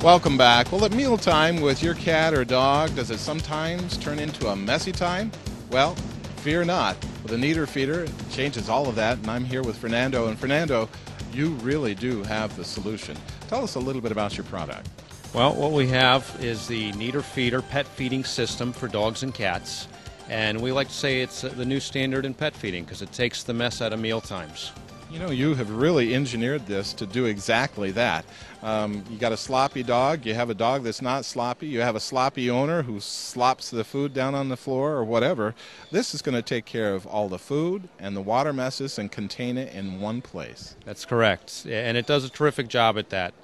Welcome back. Well, at mealtime with your cat or dog, does it sometimes turn into a messy time? Well, fear not. With a Neater feeder, it changes all of that, and I'm here with Fernando. And Fernando, you really do have the solution. Tell us a little bit about your product. Well, what we have is the Neater feeder pet feeding system for dogs and cats. And we like to say it's the new standard in pet feeding because it takes the mess out of meal times. You know, you have really engineered this to do exactly that. You got a sloppy dog, you have a dog that's not sloppy, you have a sloppy owner who slops the food down on the floor or whatever. This is going to take care of all the food and the water messes and contain it in one place. That's correct. And it does a terrific job at that.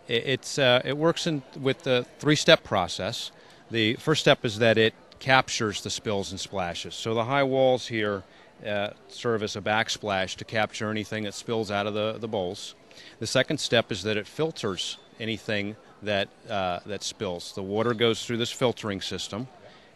It works with the three-step process. The first step is that it captures the spills and splashes. So the high walls here serve as a backsplash to capture anything that spills out of the bowls. The second step is that it filters anything that spills. The water goes through this filtering system,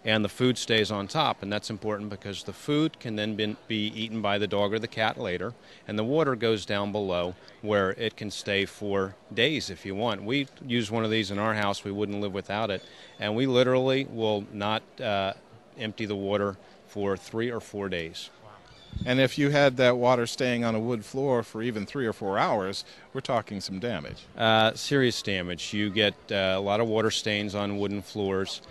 and the food stays on top, and that's important because the food can then be eaten by the dog or the cat later, and the water goes down below where it can stay for days if you want. We use one of these in our house. We wouldn't live without it, and we literally will not empty the water for 3 or 4 days. And if you had that water staying on a wood floor for even 3 or 4 hours, we're talking some damage. Serious damage. You get a lot of water stains on wooden floors.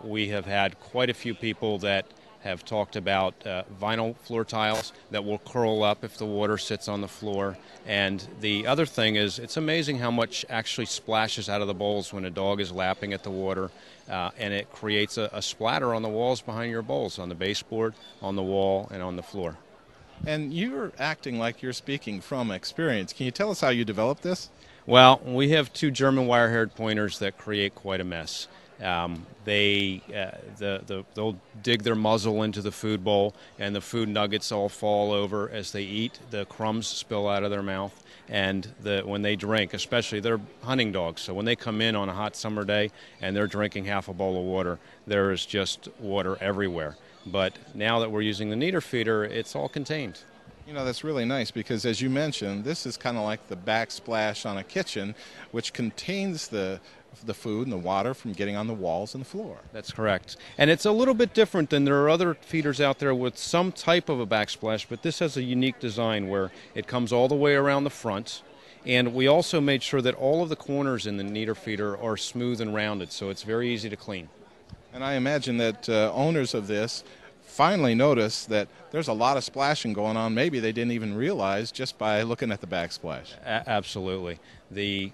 We have had quite a few people that have talked about vinyl floor tiles that will curl up if the water sits on the floor. And the other thing is, it's amazing how much actually splashes out of the bowls when a dog is lapping at the water, and it creates a splatter on the walls behind your bowls, on the baseboard, on the wall, and on the floor. And you're acting like you're speaking from experience. Can you tell us how you developed this? Well, we have 2 German wire-haired pointers that create quite a mess. They'll dig their muzzle into the food bowl, and the food nuggets all fall over as they eat. The crumbs spill out of their mouth, and when they drink, especially they're hunting dogs, so when they come in on a hot summer day and they're drinking half a bowl of water, there is just water everywhere. But now that we're using the Neater feeder, it's all contained. You know, that's really nice because, as you mentioned, this is kind of like the backsplash on a kitchen, which contains the food and the water from getting on the walls and the floor. That's correct. And it's a little bit different than there are other feeders out there with some type of a backsplash, but this has a unique design where it comes all the way around the front. And we also made sure that all of the corners in the Neater feeder are smooth and rounded, so it's very easy to clean. And I imagine that owners of this finally notice that there's a lot of splashing going on. Maybe they didn't even realize just by looking at the backsplash. Absolutely. The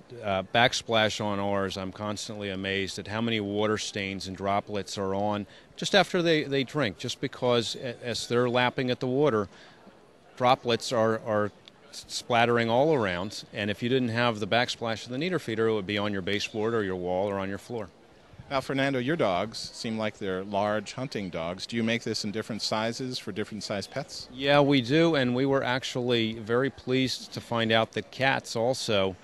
backsplash on ours, I'm constantly amazed at how many water stains and droplets are on just after they drink, just because as they're lapping at the water, droplets are splattering all around, and if you didn't have the backsplash of the Neater feeder, it would be on your baseboard or your wall or on your floor. Now, Fernando, your dogs seem like they're large hunting dogs. Do you make this in different sizes for different size pets? Yeah, we do, and we were actually very pleased to find out that cats also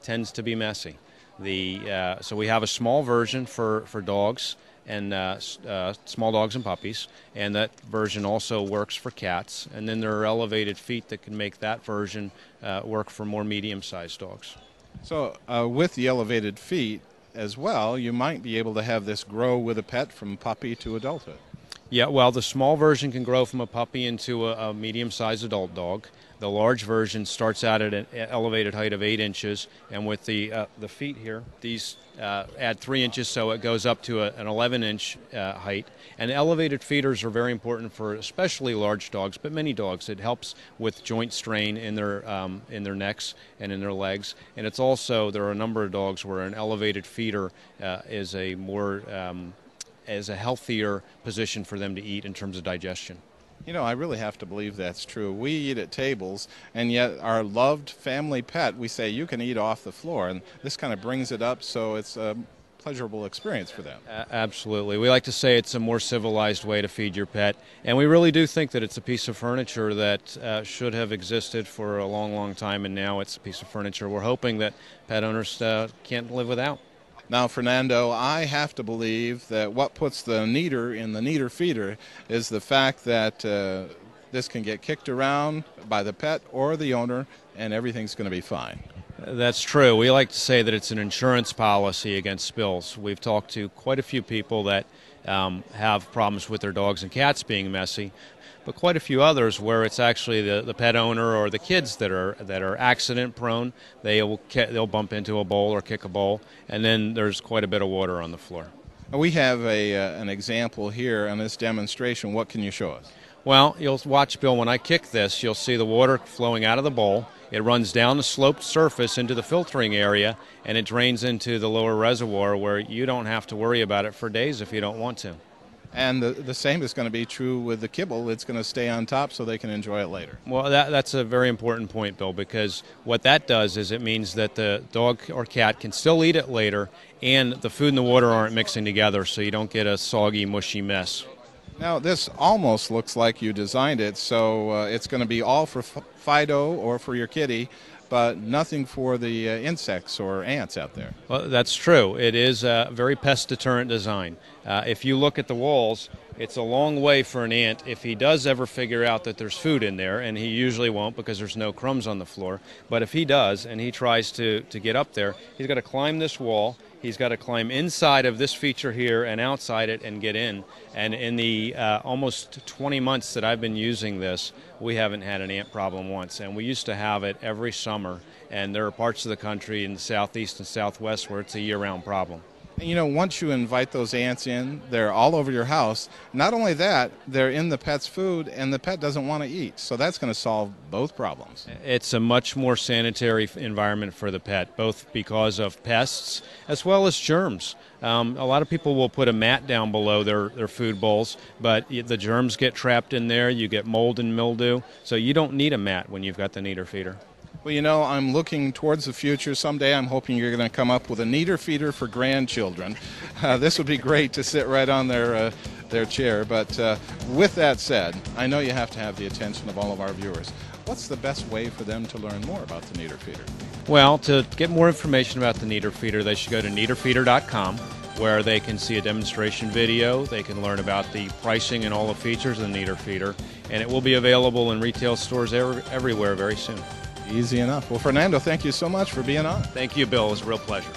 tends to be messy. So we have a small version for dogs and small dogs and puppies, and that version also works for cats. And then there are elevated feet that can make that version work for more medium-sized dogs. So with the elevated feet, as well, you might be able to have this grow with a pet from puppy to adulthood. Yeah, well, the small version can grow from a puppy into a medium-sized adult dog. The large version starts out at an elevated height of 8 inches, and with the feet here, these add 3 inches, so it goes up to an 11-inch height. And elevated feeders are very important for especially large dogs, but many dogs. It helps with joint strain in their necks and in their legs. And it's also, there are a number of dogs where an elevated feeder is a healthier position for them to eat in terms of digestion. You know, I really have to believe that's true. We eat at tables, and yet our loved family pet, we say, you can eat off the floor, and this kind of brings it up so it's a pleasurable experience for them. Absolutely. We like to say it's a more civilized way to feed your pet, and we really do think that it's a piece of furniture that should have existed for a long, long time, and now it's a piece of furniture we're hoping that pet owners can't live without. Now, Fernando, I have to believe that what puts the Neater in the Neater feeder is the fact that this can get kicked around by the pet or the owner, and everything's going to be fine. That's true. We like to say that it's an insurance policy against spills. We've talked to quite a few people that have problems with their dogs and cats being messy, but quite a few others where it's actually the pet owner or the kids that are accident prone. They'll bump into a bowl or kick a bowl, and then there's quite a bit of water on the floor. We have an example here on this demonstration. What can you show us? Well, you'll watch, Bill, when I kick this, you'll see the water flowing out of the bowl. It runs down the sloped surface into the filtering area, and it drains into the lower reservoir where you don't have to worry about it for days if you don't want to. And the same is going to be true with the kibble. It's going to stay on top so they can enjoy it later. Well, that's a very important point, Bill, because what that does is it means that the dog or cat can still eat it later, and the food and the water aren't mixing together, so you don't get a soggy, mushy mess. Now, this almost looks like you designed it, so it's going to be all for Fido or for your kitty, but nothing for the insects or ants out there. Well, that's true. It is a very pest deterrent design. If you look at the walls, it's a long way for an ant if he does ever figure out that there's food in there, and he usually won't because there's no crumbs on the floor. But if he does and he tries to get up there, he's got to climb this wall. He's got to climb inside of this feature here and outside it and get in. And in the almost 20 months that I've been using this, we haven't had an ant problem once. And we used to have it every summer. And there are parts of the country in the southeast and southwest where it's a year-round problem. And you know, once you invite those ants in, they're all over your house. Not only that, they're in the pet's food, and the pet doesn't want to eat. So that's going to solve both problems. It's a much more sanitary environment for the pet, both because of pests as well as germs. A lot of people will put a mat down below their food bowls, but the germs get trapped in there. You get mold and mildew. So you don't need a mat when you've got the Neater feeder. Well, you know, I'm looking towards the future. Someday I'm hoping you're going to come up with a Neater feeder for grandchildren. This would be great to sit right on their chair. But with that said, I know you have to have the attention of all of our viewers. What's the best way for them to learn more about the Neater feeder? Well, to get more information about the Neater feeder, they should go to neaterfeeder.com, where they can see a demonstration video. They can learn about the pricing and all the features of the Neater feeder, and it will be available in retail stores everywhere very soon. Easy enough. Well, Fernando, thank you so much for being on. Thank you, Bill. It was a real pleasure.